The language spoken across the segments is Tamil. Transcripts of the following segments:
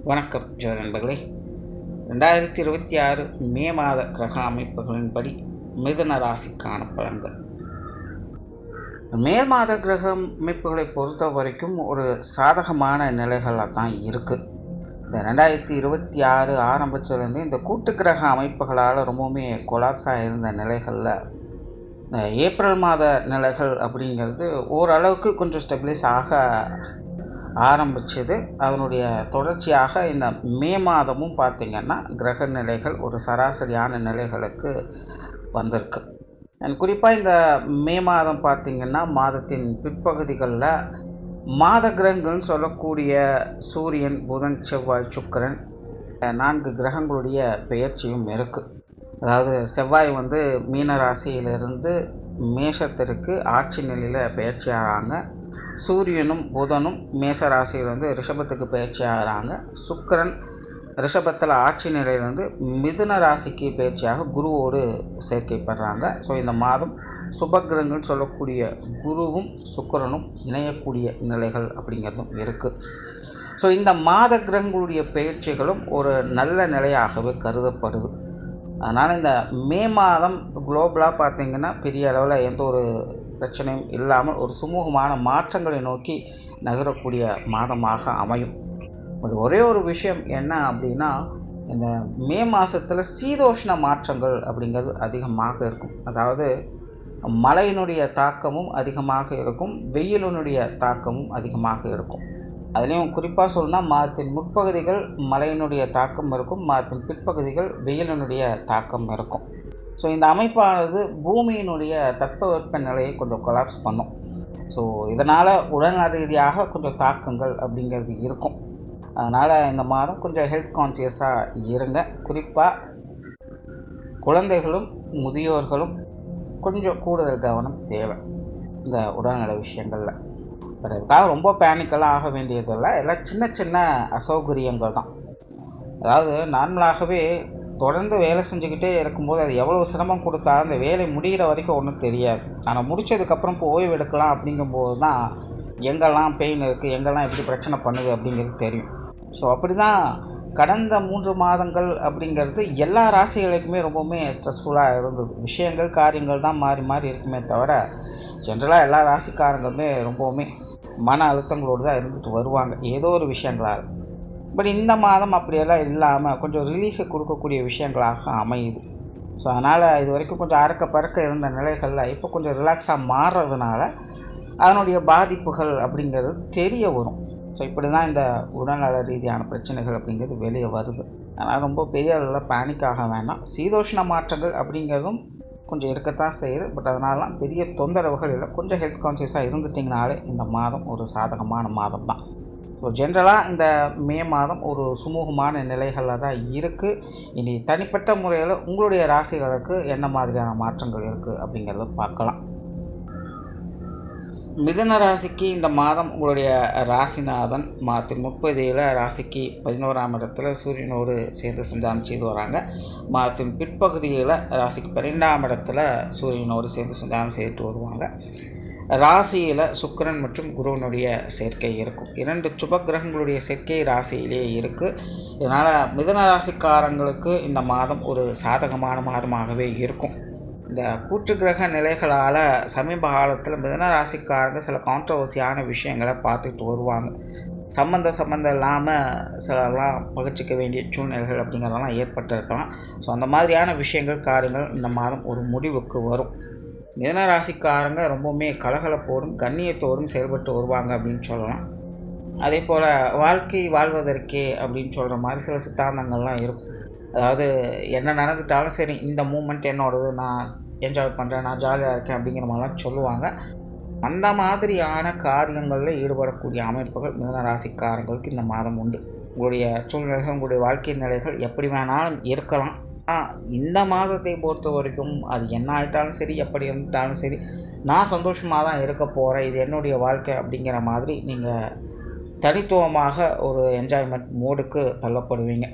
வணக்கம் ஜோதி நண்பர்களே. 2026 மே மாத கிரக அமைப்புகளின்படி மிதுன ராசிக்கான பலன்கள். மே மாத கிரக அமைப்புகளை பொறுத்த வரைக்கும் ஒரு சாதகமான நிலைகளாக தான் இருக்குது. இந்த 2026 ஆரம்பித்ததுலேருந்து இந்த கூட்டு கிரக அமைப்புகளால் ரொம்பவுமே கொலாப்ஸாக இருந்த நிலைகளில் ஏப்ரல் மாத நிலைகள் அப்படிங்கிறது ஓரளவுக்கு கொஞ்சம் ஸ்டெபிலைஸ் ஆக ஆரம்பிச்சது. அதனுடைய தொடர்ச்சியாக இந்த மே மாதமும் பார்த்திங்கன்னா கிரக நிலைகள் ஒரு சராசரியான நிலைகளுக்கு வந்திருக்கு. குறிப்பாக இந்த மே மாதம் பார்த்திங்கன்னா மாதத்தின் பிற்பகுதிகளில் மாத கிரகங்கள்னு சொல்லக்கூடிய சூரியன், புதன், செவ்வாய், சுக்கிரன் 4 கிரகங்களுடைய பெயர்ச்சியும் இருக்குது. அதாவது செவ்வாய் மீன ராசியிலிருந்து மேஷத்திற்கு ஆட்சி நிலையில் பயிற்சி ஆகிறாங்க. சூரியனும் புதனும் மேச ராசியிலிருந்து ரிஷபத்துக்கு பயிற்சி ஆகிறாங்க. சுக்கிரன் ரிஷபத்தில் ஆட்சி நிலையிலிருந்து மிதுன ராசிக்கு பயிற்சியாக குருவோடு சேர்க்கைப்படுறாங்க. ஸோ இந்த மாதம் சுபகிரகங்கள் சொல்லக்கூடிய குருவும் சுக்கிரனும் இணையக்கூடிய நிலைகள் அப்படிங்கிறதும் இருக்குது. ஸோ இந்த மாத கிரகங்களுடைய பயிற்சிகளும் ஒரு நல்ல நிலையாகவே கருதப்படுது. அதனால் இந்த மே மாதம் குளோபலாக பார்த்திங்கன்னா பெரிய அளவில் எந்த ஒரு பிரச்சனையும் இல்லாமல் ஒரு சுமூகமான மாற்றங்களை நோக்கி நகரக்கூடிய மாதமாக அமையும். ஒரே ஒரு விஷயம் என்ன அப்படின்னா, இந்த மே மாதத்தில் சீதோஷ்ண மாற்றங்கள் அப்படிங்கிறது அதிகமாக இருக்கும். அதாவது மழையினுடைய தாக்கமும் அதிகமாக இருக்கும், வெயிலினுடைய தாக்கமும் அதிகமாக இருக்கும். அதுலேயும் குறிப்பாக சொல்லணும்னா மாதத்தின் முற்பகுதிகள் மழையினுடைய தாக்கம் இருக்கும், மாதத்தின் பிற்பகுதிகள் வெயிலினுடைய தாக்கம் இருக்கும். ஸோ இந்த அமைப்பானது பூமியினுடைய தட்பவெப்ப நிலையை கொஞ்சம் கொலாப்ஸ் பண்ணும். ஸோ இதனால் உடல்நல ரீதியாக கொஞ்சம் தாக்கங்கள் அப்படிங்கிறது இருக்கும். அதனால் இந்த மாதம் கொஞ்சம் ஹெல்த் கான்சியஸாக இருங்க. குறிப்பாக குழந்தைகளும் முதியோர்களும் கொஞ்சம் கூடுதல் கவனம் தேவை இந்த உடல்நல விஷயங்களில். அதுக்காக ரொம்ப பேனிக்கெல்லாம் ஆக வேண்டியதில்லை. எல்லாம் சின்ன சின்ன அசௌகரியங்கள் தான். அதாவது நார்மலாகவே தொடர்ந்து வேலை செஞ்சுக்கிட்டே இருக்கும்போது அது எவ்வளோ சிரமம் கொடுத்தாலும் அந்த வேலை முடிகிற வரைக்கும் ஒன்றும் தெரியாது. ஆனால் முடித்ததுக்கப்புறம் இப்போ ஓய்வு எடுக்கலாம் அப்படிங்கும்போது தான் எங்கெல்லாம் பெயின் இருக்குது, எங்கெல்லாம் எப்படி பிரச்சனை பண்ணுது அப்படிங்கிறது தெரியும். ஸோ அப்படி தான் கடந்த 3 மாதங்கள் அப்படிங்கிறது எல்லா ராசிகளுக்குமே ரொம்பவுமே ஸ்ட்ரெஸ்ஃபுல்லாக இருந்தது. விஷயங்கள் காரியங்கள் தான் மாறி மாறி இருக்குமே தவிர ஜென்ரலாக எல்லா ராசிக்காரங்களுமே ரொம்பவுமே மன அழுத்தங்களோடு தான் இருந்துட்டு வருவாங்க ஏதோ ஒரு விஷயங்களால். பட் இந்த மாதம் அப்படியெல்லாம் இல்லாமல் கொஞ்சம் ரிலீஃபை கொடுக்கக்கூடிய விஷயங்களாக அமையுது. ஸோ அதனால் இது வரைக்கும் கொஞ்சம் அறக்க பறக்க இருந்த நிலைகளில் இப்போ கொஞ்சம் ரிலாக்ஸாக மாறுறதுனால அதனுடைய பாதிப்புகள் அப்படிங்கிறது தெரிய வரும். ஸோ இப்படி தான் இந்த உடல்நல ரீதியான பிரச்சனைகள் அப்படிங்கிறது வெளியே வருது. அதனால் ரொம்ப பெரிய அளவில் பேனிக் ஆக வேண்டாம். சீதோஷ்ண மாற்றங்கள் அப்படிங்கிறதும் கொஞ்சம் இருக்கத்தான் செய்யுது. பட் அதனாலலாம் பெரிய தொந்தரவுகள் இல்லை. கொஞ்சம் ஹெல்த் கான்சியஸாக இருந்துட்டிங்கனாலே இந்த மாதம் ஒரு சாதகமான மாதம் தான். ஸோ ஜென்ரலாக இந்த மே மாதம் ஒரு சுமூகமான நிலைகளில் தான் இருக்குது. இனி தனிப்பட்ட முறையில் உங்களுடைய ராசிகளுக்கு என்ன மாதிரியான மாற்றங்கள் இருக்குது அப்படிங்கிறத பார்க்கலாம். மிதுன ராசிக்கு இந்த மாதம் உங்களுடைய ராசிநாதன் மாதத்தின் 30 ராசிக்கு 11ஆம் இடத்துல சூரியனோடு சேர்ந்து சஞ்சாரம் செய்து வராங்க. மாதத்தின் பிற்பகுதியில் ராசிக்கு 12ஆம் இடத்துல சூரியனோடு சேர்ந்து சஞ்சாரம் செய்துட்டு வருவாங்க. ராசியில் சுக்கிரன் மற்றும் குருவனுடைய சேர்க்கை இருக்கும். 2 சுப கிரகங்களுடைய சேர்க்கை ராசியிலேயே இருக்குது. இதனால் மிதுன ராசிக்காரங்களுக்கு இந்த மாதம் ஒரு சாதகமான மாதமாகவே இருக்கும். இந்த கூட்டு கிரக நிலைகளால் சமீப காலத்தில் மிதுன ராசிக்காரங்க சில கான்ட்ரவர்சியான விஷயங்களை பார்த்துட்டு வருவாங்க. சம்மந்தம் இல்லாமல் சிலலாம் பகிர்ச்சிக்க வேண்டிய சூழ்நிலைகள் அப்படிங்கிறதெல்லாம் ஏற்பட்டிருக்கலாம். ஸோ அந்த மாதிரியான விஷயங்கள் காரியங்கள் இந்த மாதம் ஒரு முடிவுக்கு வரும். மிதுன ராசிக்காரங்க ரொம்பவுமே கலகலப்போடும் கண்ணியத்தோடும் செயல்பட்டு வருவாங்க அப்படின்னு சொல்லலாம். அதே போல் வாழ்க்கை வாழ்வதற்கே அப்படின்னு சொல்கிற மாதிரி சில சித்தாந்தங்கள்லாம் இருக்கும். அதாவது என்ன நடந்துட்டாலும் சரி, இந்த மூமெண்ட் என்னோடது, நான் என்ஜாய் பண்ணுறேன், நான் ஜாலியாக இருக்கேன் அப்படிங்கிற மாதிரிலாம் சொல்லுவாங்க. அந்த மாதிரியான காரியங்களில் ஈடுபடக்கூடிய அமைப்புகள் மிதுன ராசிக்காரங்களுக்கு இந்த மாதம் உண்டு. உங்களுடைய சூழ்நிலைகள், உங்களுடைய வாழ்க்கை நிலைகள் எப்படி வேணாலும் இருக்கலாம். இந்த மாதத்தை பொறுத்த வரைக்கும் அது என்ன ஆகிட்டாலும் சரி, எப்படி இருந்துட்டாலும் சரி, நான் சந்தோஷமாக தான் இருக்க போகிறேன், இது என்னுடைய வாழ்க்கை அப்படிங்கிற மாதிரி நீங்கள் தனித்துவமாக ஒரு என்ஜாய்மெண்ட் மோடுக்கு தள்ளப்படுவீங்க.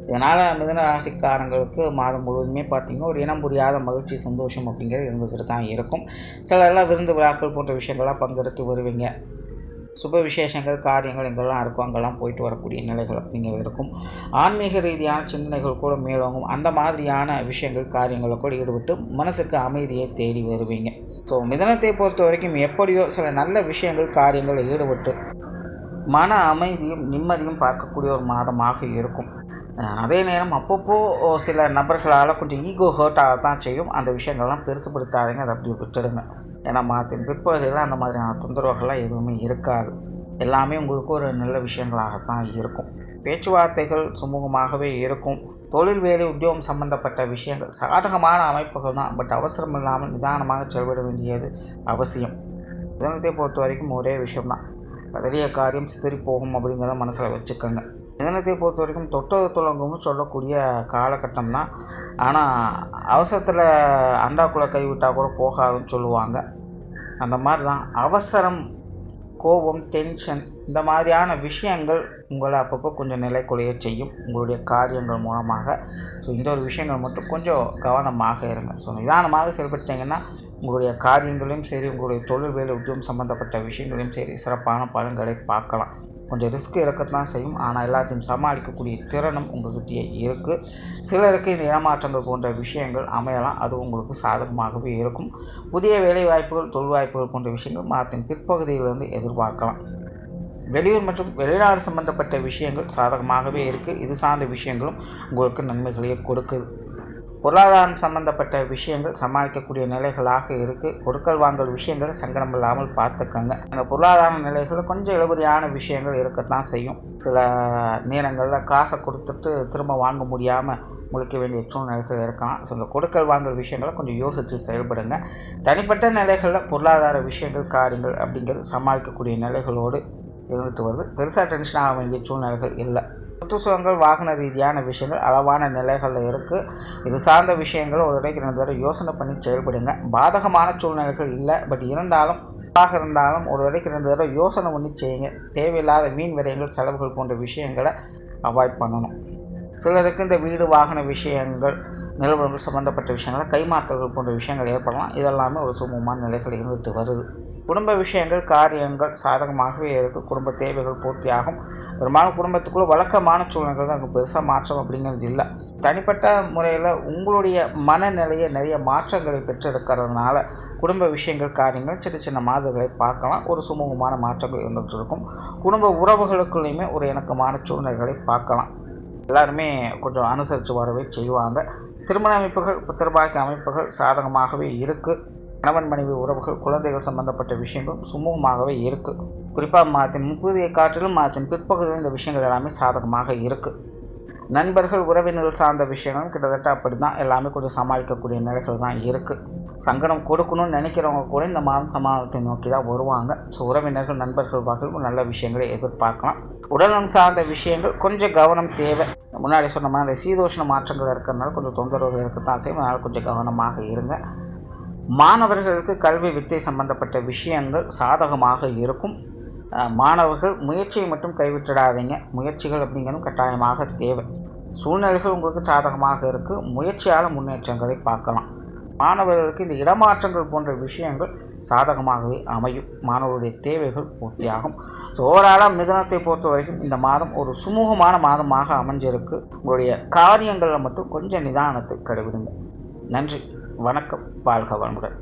இதனால் மிதுன ராசிக்காரங்களுக்கு மாதம் முழுவதுமே பார்த்திங்கன்னா ஒரு இனம் புரியாத மகிழ்ச்சி, சந்தோஷம் அப்படிங்கிறது இருந்துக்கிட்டு தான் இருக்கும். சிலரெல்லாம் விருந்து விழாக்கள் போன்ற விஷயங்கள்லாம் பங்கெடுத்து வருவீங்க. சுப விசேஷங்கள் காரியங்கள் எங்கெல்லாம் இருக்கும் அங்கெல்லாம் போயிட்டு வரக்கூடிய நிலைகள் அப்படிங்கிறது இருக்கும். ஆன்மீக ரீதியான சிந்தனைகள் கூட மேலோங்கும். அந்த மாதிரியான விஷயங்கள் காரியங்களை கூட ஈடுபட்டு மனசுக்கு அமைதியை தேடி வருவீங்க. ஸோ மிதனத்தை பொறுத்த வரைக்கும் எப்படியோ சில நல்ல விஷயங்கள் காரியங்களில் ஈடுபட்டு மன அமைதியும் நிம்மதியும் பார்க்கக்கூடிய ஒரு மாதமாக இருக்கும். அதே நேரம் அப்பப்போ சில நபர்களால் கொஞ்சம் ஈகோ ஹர்ட் ஆகத்தான் செய்யும். அந்த விஷயங்கள்லாம் பெருசுப்படுத்தாதீங்க, அதை அப்படி விட்டுடுங்க. ஏன்னா மாதத்தின் பிற்பகுதியில் அந்த மாதிரியான தொந்தரவுகள்லாம் எதுவுமே இருக்காது. எல்லாமே உங்களுக்கு ஒரு நல்ல விஷயங்களாகத்தான் இருக்கும். பேச்சுவார்த்தைகள் சுமூகமாகவே இருக்கும். தொழில் வேலை உத்தியோகம் சம்பந்தப்பட்ட விஷயங்கள் சாதகமான அமைப்புகள் தான். பட் அவசரம் இல்லாமல் நிதானமாக செயல்பட வேண்டியது அவசியம். மிதனத்தை பொறுத்த வரைக்கும் ஒரே விஷயம்தான், பதறிய காரியம் சிதறி போகும் அப்படிங்கிறத மனசில் வச்சுக்கோங்க. மிதனத்தை பொறுத்த வரைக்கும் தொட்டது துலங்கும்னு சொல்லக்கூடிய காலகட்டம் தான். ஆனால் அவசரத்தில் அண்டாக்குள்ளே கைவிட்டால் கூட போகாதுன்னு சொல்லுவாங்க. அந்த மாதிரி தான் அவசரம், கோபம், டென்ஷன் இந்த மாதிரியான விஷயங்கள் உங்களை அப்பப்போ கொஞ்சம் நிலைக்குலைய செய்யும் உங்களுடைய காரியங்கள் மூலமாக. ஸோ இந்த ஒரு விஷயங்கள் மட்டும் கொஞ்சம் கவனமாக இருங்க. ஸோ நிதானமாக செயல்பட்டீங்கன்னா உங்களுடைய காரியங்களையும் சரி, உங்களுடைய தொழில் வேலை உத்தியோகம் சம்மந்தப்பட்ட விஷயங்களையும் சரி சிறப்பான பலன்களை பார்க்கலாம். கொஞ்சம் ரிஸ்க் இருக்கத்தான் செய்யும், ஆனால் எல்லாத்தையும் சமாளிக்கக்கூடிய திறனும் உங்கள்கிட்டயே இருக்குது. சிலருக்கு இந்த இடமாற்றங்கள் போன்ற விஷயங்கள் அமையலாம், அது உங்களுக்கு சாதகமாகவே இருக்கும். புதிய வேலை வாய்ப்புகள், தொழில் வாய்ப்புகள் போன்ற விஷயங்கள் மாதத்தின் பிற்பகுதியிலிருந்து எதிர்பார்க்கலாம். வெளியூர் மற்றும் வெளிநாடு சம்பந்தப்பட்ட விஷயங்கள் சாதகமாகவே இருக்குது. இது சார்ந்த விஷயங்களும் உங்களுக்கு நன்மைகளையே கொடுக்குது. பொருளாதாரம் சம்பந்தப்பட்ட விஷயங்கள் சமாளிக்கக்கூடிய நிலைகளாக இருக்குது. கொடுக்கல் வாங்கல் விஷயங்கள் சங்கடம் இல்லாமல் பார்த்துக்கங்க. அந்த பொருளாதார நிலைகளில் கொஞ்சம் இழுபறியான விஷயங்கள் இருக்கத்தான் செய்யும். சில நேரங்களில் காசை கொடுத்துட்டு திரும்ப வாங்க முடியாமல் முழிக்க வேண்டிய சூழ்நிலைகள் இருக்கலாம். ஸோ இந்த கொடுக்கல் வாங்கல் விஷயங்களை கொஞ்சம் யோசித்து செயல்படுங்க. தனிப்பட்ட நிலைகளில் பொருளாதார விஷயங்கள் காரியங்கள் அப்படிங்கிறது சமாளிக்கக்கூடிய நிலைகளோடு இருந்துட்டு வருது. பெருசாக டென்ஷன் ஆக வேண்டிய சூழ்நிலைகள் இல்லை. சுற்றுச்சூழல் வாகன ரீதியான விஷயங்கள் அளவான நிலைகளில் இருக்குது. இது சார்ந்த விஷயங்கள் ஒரு இடைக்கு 2 தடவை யோசனை பண்ணி செயல்படுங்க. பாதகமான சூழ்நிலைகள் இல்லை, பட் இருந்தாலும் ஒரு இடைக்கு 2 தடவை யோசனை பண்ணி செய்யுங்க. தேவையில்லாத வீண் விரயங்கள், செலவுகள் போன்ற விஷயங்களை அவாய்ட் பண்ணணும். சிலருக்கு இந்த வீடு வாகன விஷயங்கள், நிலவரங்கள் சம்பந்தப்பட்ட விஷயங்களை கைமாற்றல்கள் போன்ற விஷயங்கள் ஏற்படலாம். இதெல்லாமே ஒரு சுமூகமான நிலைகள் இருந்துட்டு வருது. குடும்ப விஷயங்கள் காரியங்கள் சாதகமாகவே இருக்குது. குடும்ப தேவைகள் பூர்த்தியாகும். பெரும்பாலும் குடும்பத்துக்குள்ளே வழக்கமான சூழ்நிலைகள் தான் அங்கே பெருசாக மாற்றம் அப்படிங்கிறது இல்லை. தனிப்பட்ட முறையில் உங்களுடைய மனநிலையை நிறைய மாற்றங்களை பெற்றிருக்கிறதுனால குடும்ப விஷயங்கள் காரியங்கள் சின்ன சின்ன மாறுதல்களை பார்க்கலாம். ஒரு சுமூகமான மாற்றங்கள் இருந்துகிட்டு இருக்கும். குடும்ப உறவுகளுக்குள்ளேயுமே ஒரு இணக்கமான சூழ்நிலைகளை பார்க்கலாம். எல்லாருமே கொஞ்சம் அனுசரித்து வரவே செய்வாங்க. திருமண அமைப்புகள், புத்திரபாக்கிய அமைப்புகள் சாதகமாகவே இருக்குது. கணவன் மனைவி உறவுகள், குழந்தைகள் சம்பந்தப்பட்ட விஷயங்கள் சுமூகமாகவே இருக்குது. குறிப்பாக மாதத்தின் முற்பகுதியை காட்டிலும் மாதத்தின் பிற்பகுதியில் இந்த விஷயங்கள் எல்லாமே சாதகமாக இருக்குது. நண்பர்கள், உறவினர்கள் சார்ந்த விஷயங்களும் கிட்டத்தட்ட அப்படி தான், எல்லாமே கொஞ்சம் சமாளிக்கக்கூடிய நிலைகள் தான் இருக்குது. சங்கடம் கொடுக்கணும்னு நினைக்கிறவங்க கூட இந்த மாதம் சமாதானத்தை நோக்கி தான் வருவாங்க. ஸோ உறவினர்கள், நண்பர்கள் வகையில் நல்ல விஷயங்களை எதிர்பார்க்கலாம். உடல்நலம் சார்ந்த விஷயங்கள் கொஞ்சம் கவனம் தேவை. முன்னாடி சொன்ன மாதிரி சீதோஷ்ண மாற்றங்கள் இருக்கிறதுனால கொஞ்சம் தொந்தரவுகள் இருக்கத்தான் செய்யும். அதனால் கொஞ்சம் கவனமாக இருங்க. மாணவர்களுக்கு கல்வி வித்தை சம்பந்தப்பட்ட விஷயங்கள் சாதகமாக இருக்கும். மாணவர்கள் முயற்சியை மட்டும் கைவிட்டுடாதீங்க. முயற்சிகள் அப்படிங்கிறதும் கட்டாயமாக தேவை. சூழ்நிலைகள் உங்களுக்கு சாதகமாக இருக்குது. முயற்சியால் முன்னேற்றங்களை பார்க்கலாம். மாணவர்களுக்கு இந்த இடமாற்றங்கள் போன்ற விஷயங்கள் சாதகமாகவே அமையும். மாணவர்களுடைய தேவைகள் பூர்த்தியாகும். ஸோ ஓவராலாக மிதுனத்தை பொறுத்த வரைக்கும் இந்த மாதம் ஒரு சுமூகமான மாதமாக அமைஞ்சிருக்கு. உங்களுடைய காரியங்களில் மட்டும் கொஞ்சம் நிதானத்தை கடைபிடிங்க. நன்றி, வணக்கம், வாழ்க வளமுடன்.